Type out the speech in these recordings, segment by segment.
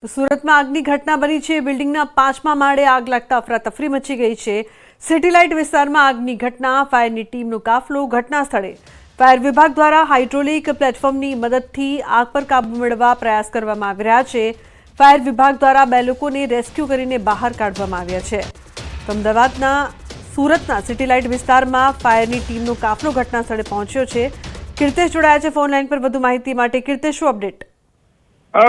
તો સુરતમાં આગની ઘટના બની છે। બિલ્ડિંગના 5મા માળે આગ લાગતા અફરાતફરી મચી ગઈ છે। સેટેલાઇટ વિસ્તારમાં આગની ઘટના। ફાયરની ટીમનો કાફલો ઘટના સ્થળે। ફાયર વિભાગ દ્વારા હાઇડ્રોલિક પ્લેટફોર્મની મદદથી આગ પર કાબૂ મેળવવા પ્રયાસ કરવામાં આવી રહ્યા છે। ફાયર વિભાગ દ્વારા 2 લોકોને રેસ્ક્યુ કરીને બહાર કાઢવામાં આવ્યા છે। તો અમદાવાદના સુરતના સેટેલાઇટ વિસ્તારમાં ફાયરની ટીમનો કાફલો ઘટના સ્થળે પહોંચ્યો છે। કીર્તેશ જોડાયા છે ફોન લાઈન પર વધુ માહિતી માટે। કીર્તેશ, શું અપડેટ?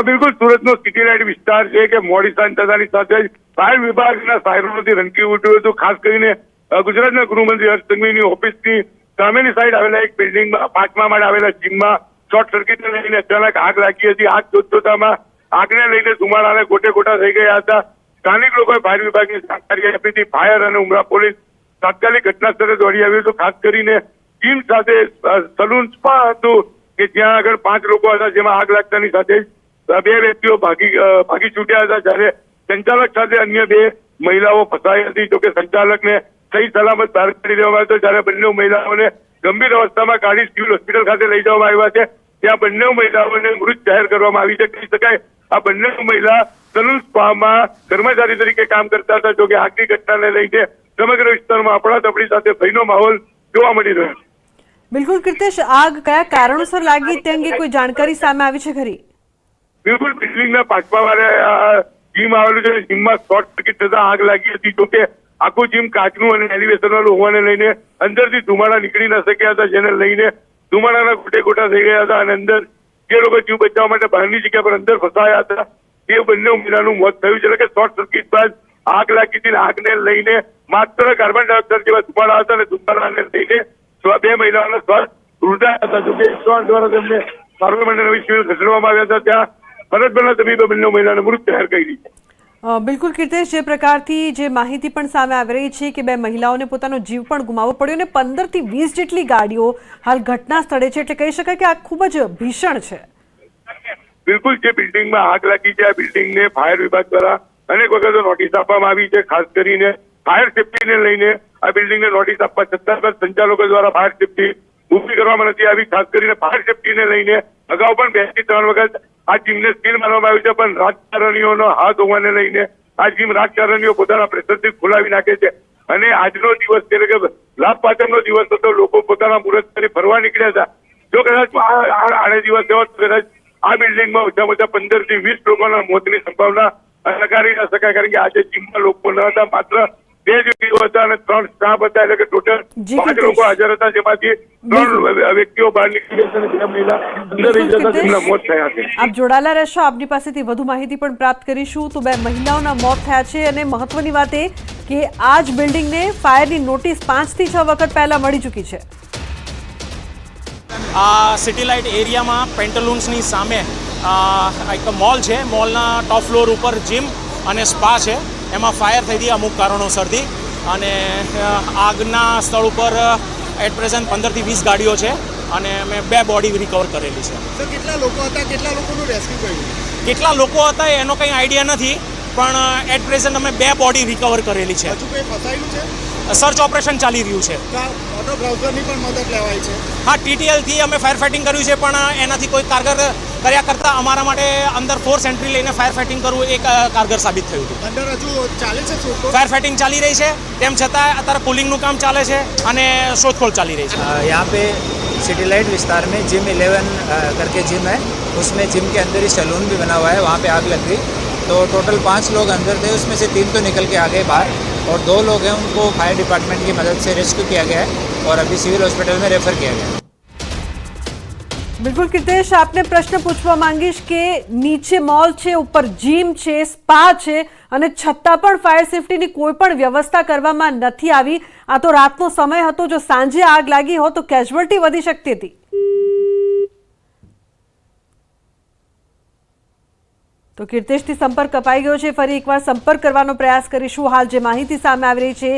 બિલકુલ, સુરતનો સેટેલાઇટ વિસ્તાર છે કે મોડી સાંજ થતાની સાથે જ ફાયર વિભાગના સાયરનોથી રણકી ઉઠ્યું હતું। ખાસ કરીને ગુજરાતના ગૃહમંત્રી હર્ષ સંઘવીની ઓફિસની સામેની સાઈડ આવેલા એક બિલ્ડિંગમાં 5મા માળે આવેલા જીમમાં શોર્ટ સર્કિટને લઈને અચાનક આગ લાગી હતી। આગ જોતજોતામાં આગને લઈને ધુમાડાને ગોટે ગોટા થઈ ગયા હતા। સ્થાનિક લોકોએ ફાયર વિભાગને જાણકારી આપી હતી। ફાયર અને ઉમરા પોલીસ તાત્કાલિક ઘટના સ્થળે દોડી આવ્યું હતું। ખાસ કરીને જીમ સાથે સલૂન સ્પા હતું કે જ્યાં આગળ 5 લોકો હતા, જેમાં આગ લાગતાની સાથે જ 2 વ્યક્તિઓ ભાગી છૂટ્યા હતા, જ્યારે સંચાલક સાથે અન્ય 2 મહિલાઓ ફસાઈ હતી। જોકે સંચાલકને સહી સલામત બહાર કાઢી દેવામાં આવ્યો, જ્યારે બંને મહિલાઓને ગંભીર અવસ્થામાં કાઢી સિવિલ હોસ્પિટલ ખાતે લઈ જવામાં આવ્યા છે। ત્યાં બંને મહિલાઓને મૃત જાહેર કરવામાં આવી છે। કહી શકાય આ બંને મહિલા સલૂન સ્પામાં કર્મચારી તરીકે કામ કરતા હતા। જોકે આગની ઘટનાને લઈને સમગ્ર વિસ્તારમાં અફડાતફડી સાથે ભયનો માહોલ જોવા મળી રહ્યો છે। બિલકુલ કીર્તેશ, આગ કયા કારણોસર લાગી તે અંગે કોઈ જાણકારી સામે આવી છે ખરી? બિલકુલ, બિલ્ડિંગના 5મા માળે જીમ આવેલું છે। જીમમાં શોર્ટ સર્કિટ થતા આગ લાગી હતી। જોકે આખું જીમ કાચનું અને એલિવેશન વાળું હોવાને લઈને અંદરથી ધુમાડા નીકળી ન શક્યા હતા, જેને લઈને ધુમાડાના ગોટે ગોટા થઈ ગયા હતા અને અંદર જે લોકો જીવ બચાવવા માટે બહારની જગ્યા પર અંદર ફસાયા હતા તે બંને મહિલાનું મોત થયું છે। એટલે કે શોર્ટ સર્કિટ બાદ આગ લાગી હતી। આગને લઈને માત્ર કાર્બન ડાયોક્સાઇડ જેવા ધુમાડા હતા અને ધુમાડાને લઈને 2 મહિલાઓના શ્વાસ રૂંધાયા હતા। જોકે 108 દ્વારા તેમને સારવાર માટે નવી સિવિલ ખસેડવામાં આવ્યા હતા। ત્યાં ફરજ પરના તબીબે બંને મહિલાને મૃત જાહેર કરી છે। બિલકુલ કીર્તેશ, જે પ્રકારથી જે માહિતી પણ સામે આવી રહી છે કે 2 મહિલાઓને પોતાનો જીવ પણ ગુમાવવો પડ્યો અને 15 થી 20 જેટલી ગાડીઓ હાલ ઘટના સ્થળે છે, એટલે કહી શકાય કે આ ખૂબ જ ભીષણ છે। બિલકુલ, જે બિલ્ડિંગમાં આગ લાગી છે આ બિલ્ડિંગને ફાયર વિભાગ દ્વારા અનેક વખત નોટિસ આપવામાં આવી છે। ખાસ કરીને ફાયર સેફટીને લઈને આ બિલ્ડિંગને નોટિસ આપવા છતાં પણ સંચાલકો દ્વારા ફાયર સેફટી ઊભી કરવામાં નથી આવી। ખાસ કરીને ફાયર સેફટીને લઈને અગાઉ પણ 2 થી 3 વખત આ જીમને સીલ મારવામાં આવ્યું છે, પણ રાજકારણીઓનો હાથ હોવાને લઈને આ જીમ રાજકારણીઓ પોતાના પ્રેશરથી ખોલાવી નાખે છે। અને આજનો દિવસ એટલે કે લાભ પાચમનો દિવસ હતો, લોકો પોતાના મુહૂર્ત કરી ફરવા નીકળ્યા હતા। જો કદાચ આડે દિવસ હોત તો કદાચ આ બિલ્ડિંગમાં ઓછામાં ઓછા 15 થી 20 લોકોના મોતની સંભાવના નકારી ન શકાય, કારણ કે આજે જીમમાં લોકો ન હતા, માત્ર 2 વ્યક્તિઓ હતા અને 3 સ્ટાફ હતા, એટલે કે ટોટલ 5 લોકો હાજર હતા, જેમાંથી 3 વ્યક્તિઓ બહાર નીકળી ગયા અને 2 મહિલા અંદર રહી જતા તેમના મોત થયા છે। આપ જોડાયેલા રહેશો, આપની પાસેથી વધુ માહિતી પણ પ્રાપ્ત કરીશું। તો 2 મહિલાઓના મોત થયા છે અને મહત્વની વાત એ કે આ જ બિલ્ડિંગને ફાયરની નોટિસ 5 થી 6 વખત પહેલા મળી ચૂકી છે। આ સેટેલાઇટ એરિયામાં પેન્ટલુન્સની સામે એક મોલ છે। મોલના ટોપ ફ્લોર ઉપર જીમ અને સ્પા છે। એમાં ફાયર થઈ હતી અમુક કારણોસરથી અને આગના સ્થળ ઉપર એટ પ્રેઝન્ટ 15 થી 20 ગાડીઓ છે અને અમે 2 બોડી રિકવર કરેલી છે। સર, કેટલા લોકો હતા, કેટલા લોકોનું રેસ્ક્યુ કર્યું? કેટલા લોકો હતા એનો કંઈ આઈડિયા નથી, પણ એટ પ્રેઝન્ટ અમે 2 બોડી રિકવર કરેલી છે। હજુ કોઈ ફસાયેલું છે? સર્ચ ઓપરેશન ચાલી રહ્યું છે। ઓટો બ્રાઉઝરની પણ મદદ લેવાય છે? હા, TTLથી અમે ફાયર ફાઇટિંગ કર્યું છે, પણ એનાથી કોઈ કારગર કર્યા કરતાં અમારા માટે અંદર ફોર્સ એન્ટ્રી લઈને ફાયર ફાઇટિંગ કરવું એક કારગર સાબિત થયું હતું। અંદર હજુ ચાલે છે શોધખોળ? ફાયર ફાઇટિંગ ચાલી રહી છે, તેમ છતાં અત્યારે કુલિંગનું કામ ચાલે છે અને શોધખોળ ચાલી રહી છે। यहाँ पे सेटेलाइट विस्तार में जिम 11 करके जिम है, उसमें जिम के अंदर ही सैलून भी बना हुआ है, वहाँ पे आग लग गई। तो टोटल 5 लोग अंदर थे, उसमें से 3 तो निकल के आ गए बाहर और 2 लोग हैं उनको फायर डिपार्टमेंट की मदद से रेस्क्यू किया गया है और अभी सिविल हॉस्पिटल में रेफर किया गया है। બિલકુલ કીર્તેશ, આપને પ્રશ્ન પૂછવા માંગીશ કે નીચે મોલ છે, ઉપર જીમ છે, સ્પા છે અને છતાં પણ ફાયર સેફટીની કોઈ પણ વ્યવસ્થા કરવામાં નથી આવી। આ તો રાતનો સમય હતો, જો સાંજે આગ લાગી હોત તો કેઝ્યુઅલ્ટી વધી શકતી હતી। તો કીર્તેશથી સંપર્ક કપાઈ ગયો છે, ફરી એકવાર સંપર્ક કરવાનો પ્રયાસ કરીશું। હાલ જે માહિતી સામે આવી રહી છે,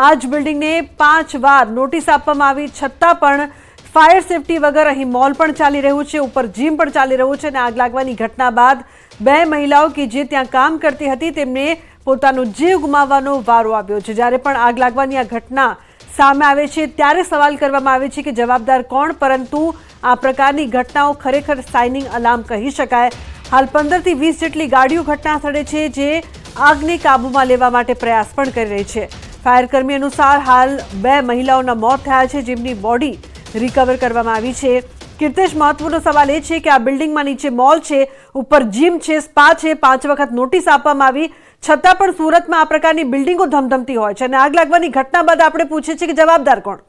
આ જ બિલ્ડિંગને 5 વાર નોટિસ આપવામાં આવી છતાં પણ ફાયર સેફટી વગર અહીં મોલ પણ ચાલી રહ્યું છે, ઉપર જીમ પણ ચાલી રહ્યું છે અને આગ લાગવાની ઘટના બાદ 2 મહિલાઓ કે જે ત્યાં કામ કરતી હતી તેમને પોતાનો જીવ ગુમાવવાનો વારો આવ્યો છે। જ્યારે પણ આગ લાગવાની આ ઘટના સામે આવે છે ત્યારે સવાલ કરવામાં આવે છે કે જવાબદાર કોણ, પરંતુ આ પ્રકારની ઘટનાઓ ખરેખર સાઇનિંગ અલાર્મ કહી શકાય। હાલ 15 થી 20 જેટલી ગાડીઓ ઘટના સ્થળે છે, જે આગને કાબૂમાં લેવા માટે પ્રયાસ પણ કરી રહી છે. ફાયરકર્મી અનુસાર હાલ 2 મહિલાઓના મોત થયા છે, જેમની બોડી રિકવર કરવામાં આવી છે. કીર્તેશ, મહત્વનો સવાલ એ છે કે આ બિલ્ડિંગમાં નીચે મોલ છે, ઉપર જીમ છે, સ્પા છે, 5 વખત નોટિસ આપવામાં આવી, છતાં પણ સુરતમાં આ પ્રકારની બિલ્ડિંગો ધમધમતી હોય છે અને આગ લાગવાની ઘટના બાદ આપણે પૂછીએ છીએ કે જવાબદાર કોણ?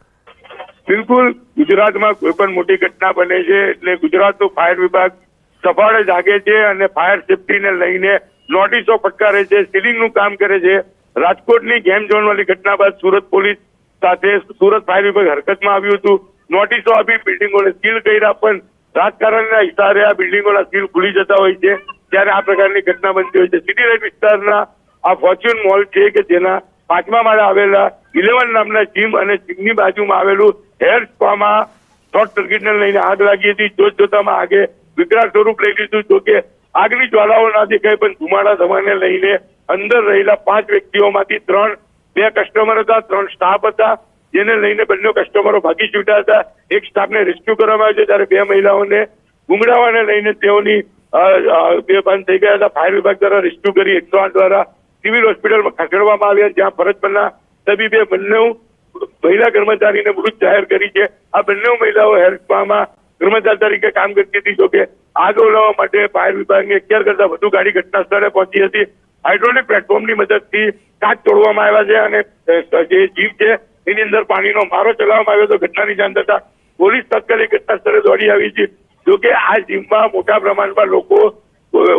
બિલકુલ, ગુજરાતમાં કોઈ પણ મોટી ઘટના બને છે એટલે ગુજરાતનું ફાયર વિભાગ સફાળે જાગે છે અને ફાયર સેફટીને લઈને નોટિસો ફટકારે છે, સીલિંગનું કામ કરે છે. રાજકોટની ગેમ ઝોન વાળી ઘટના બાદ સુરત પોલીસ સાથે સુરત ફાયર વિભાગ હરકતમાં આવ્યું હતું. નોટિસો આપી, બિલ્ડિંગોને સીલ કર્યા, પણ રાજકારણના ઇશારે આ બિલ્ડિંગોના સીલ ખુલી જતા હોય છે ત્યારે આ પ્રકારની ઘટના બનતી હોય છે. સિટી લાઇટ વિસ્તારના આ ફોર્ચ્યુન મોલ છે કે જેના 5મા માળે આવેલા 11 નામના જીમ અને જીમની બાજુમાં આવેલું હેર સ્પામાં શોર્ટ સર્કિટને લઈને આગ લાગી હતી. જોતજોતામાં આગે વિકરાળ સ્વરૂપ લઈ લીધું. જોકે આગની જ્વાળાઓ ના દેખાય, પણ ધુમાડા ધમાને લઈને અંદર રહેલા 5 વ્યક્તિઓમાંથી 2 કસ્ટમર હતા, 3 સ્ટાફ હતા, જેને લઈને બંને કસ્ટમરો ભાગી છૂટ્યા હતા. એક સ્ટાફને રેસ્ક્યુ કરવામાં આવ્યો છે, જ્યારે 2 મહિલાઓને ગુંગળાવાને લઈને તેઓની બેભાન થઈ ગયા હતા. ફાયર વિભાગ દ્વારા રેસ્ક્યુ કરી 108 દ્વારા સિવિલ હોસ્પિટલમાં ખસેડવામાં આવ્યા, જ્યાં ફરજ પરના તબીબે બંને મહિલા કર્મચારીને મૃત જાહેર કરી છે. આ બંને મહિલાઓ હેર સ્પામાં કર્મચારી તરીકે કામ કરતી હતી. જોકે આગ ઓલવવા માટે ફાયર વિભાગની 11 કરતા વધુ ગાડી ઘટના સ્થળે પહોંચી હતી. હાઇડ્રોલિક પ્લેટફોર્મની મદદથી કાચ તોડવામાં આવ્યા છે અને જે જીપ છે એની અંદર પાણીનો મારો ચલાવવામાં આવ્યો હતો. ઘટનાની જાણ થતા પોલીસ તાત્કાલિક ઘટના સ્થળે દોડી આવી છે. જોકે આ જીમમાં મોટા પ્રમાણમાં લોકો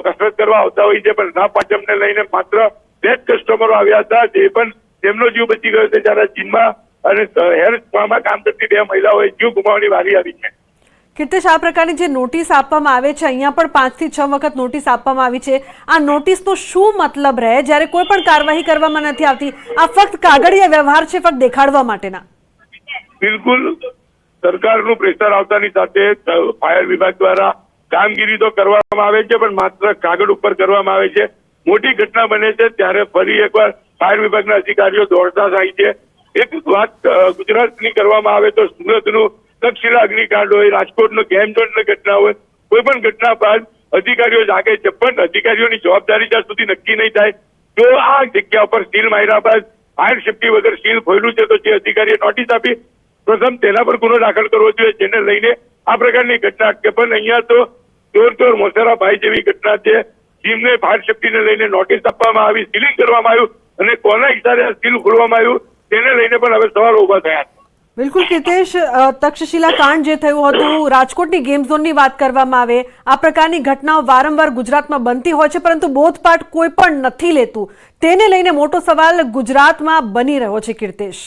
કસરત કરવા આવતા હોય છે, પણ ના પાચમને લઈને માત્ર 2 જ કસ્ટમરો આવ્યા હતા, જે પણ તેમનો જીવ બચી ગયો છે, જ્યારે જીમમાં અને હેર સ્પામાં કામ કરતી 2 મહિલાઓએ જીવ ગુમાવવાની વારી આવી છે. કીર્તેશ, આ પ્રકારની જે નોટિસ આપવામાં આવે છે, અહીંયા પણ 5 થી 6 વખત નોટિસ આપવામાં આવી છે, આ નોટિસનો શું મતલબ રહે જ્યારે કોઈ પણ કાર્યવાહી કરવામાં નથી આવતી? આ ફક્ત કાગળિયા વ્યવહાર છે, ફક્ત દેખાડવા માટેના? બિલકુલ, સરકારનું પ્રેશર આવતાની સાથે ફાયર વિભાગ દ્વારા કામગીરી તો કરવામાં આવે છે, પણ માત્ર કાગળ ઉપર કરવામાં આવે છે. મોટી ઘટના બને છે ત્યારે ફરી એકવાર ફાયર વિભાગના અધિકારીઓ દોડતા થાય છે. એક વાત ગુજરાતની કરવામાં આવે તો સુરતનું તક્ષશિલા અગ્નિકાંડ હોય, રાજકોટનો ગેમ ઝોનની ઘટના હોય, કોઈ પણ ઘટના બાદ અધિકારીઓ જાગે છે, પણ અધિકારીઓની જવાબદારી જ્યાં સુધી નક્કી નહીં થાય તો આ જગ્યા પર સીલ માર્યા બાદ ફાયર સેફટી વગર સીલ ખોલ્યું છે, તો જે અધિકારીએ નોટિસ આપી પ્રથમ તેના પર ગુનો દાખલ કરવો જોઈએ, જેને લઈને આ પ્રકારની ઘટના અટકે. પણ અહીંયા તો ચોર મોસેરા ભાઈ જેવી ઘટના છે. જીમને ફાયર સેફટીને લઈને નોટિસ આપવામાં આવી, સીલિંગ કરવામાં આવ્યું અને કોના ઇશારે સીલ ખોલવામાં આવ્યું તેને લઈને પણ હવે સવાલો ઉભા થયા છે. બિલકુલ કીર્તેશ, તક્ષશિલા કાંડ જે થયું હતું, રાજકોટની ગેમ ઝોનની વાત કરવામાં આવે, આ પ્રકારની ઘટનાઓ વારંવાર ગુજરાતમાં બનતી હોય છે, પરંતુ બોધપાઠ કોઈ પણ નથી લેતું. તેને લઈને મોટો સવાલ ગુજરાતમાં બની રહ્યો છે. કીર્તેશ,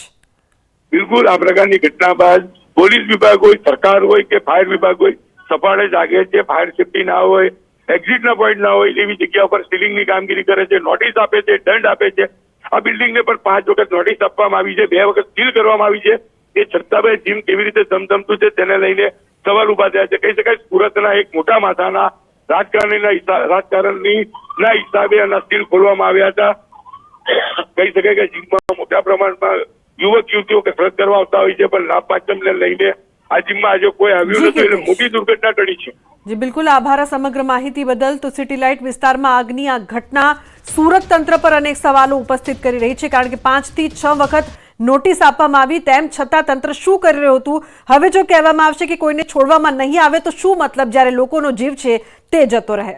બિલકુલ, આ પ્રકારની ઘટના બાદ પોલીસ વિભાગ હોય, સરકાર હોય કે ફાયર વિભાગ હોય, સફાળે જાગે છે. ફાયર સેફટી ના હોય, એક્ઝિટના પોઈન્ટ ના હોય, એવી જગ્યા પર સીલિંગની કામગીરી કરે છે, નોટિસ આપે છે, દંડ આપે છે. આ બિલ્ડિંગને પણ 5 વખત નોટિસ આપવામાં આવી છે, 2 વખત સીલ કરવામાં આવી છે. એ છતાં ભાઈ જીમ કેવી રીતે ધમધમતું છે તેને લઈને સવાલ ઉભા થયા છે. કહી શકાય સુરતના એક મોટા માથાના રાજકારણની હિસાબે આના સીલ ખોલવામાં આવ્યા હતા. કહી શકાય કે જીમમાં મોટા પ્રમાણમાં યુવક યુવતીઓ કસરત કરવા આવતા હોય છે, પણ લાભપાચમને લઈને આ જીમમાં આજે કોઈ આવ્યું નથી, એટલે મોટી દુર્ઘટના ટળી છે. જી બિલકુલ, આભાર સમગ્ર માહિતી બદલ. તો સિટી લાઇટ વિસ્તારમાં આગની આ ઘટના સુરત તંત્ર પર અનેક સવાલો ઉપસ્થિત કરી રહી છે, કારણ કે 5 થી 6 વખત નોટિસ આપવામાં આવી, તેમ છતાં તંત્ર શું કરી રહ્યું હતું? હવે જો કહેવામાં આવશે કે કોઈને છોડવામાં નહીં આવે તો શું મતલબ, જ્યારે લોકોનો જીવ છે તે જતો રહે?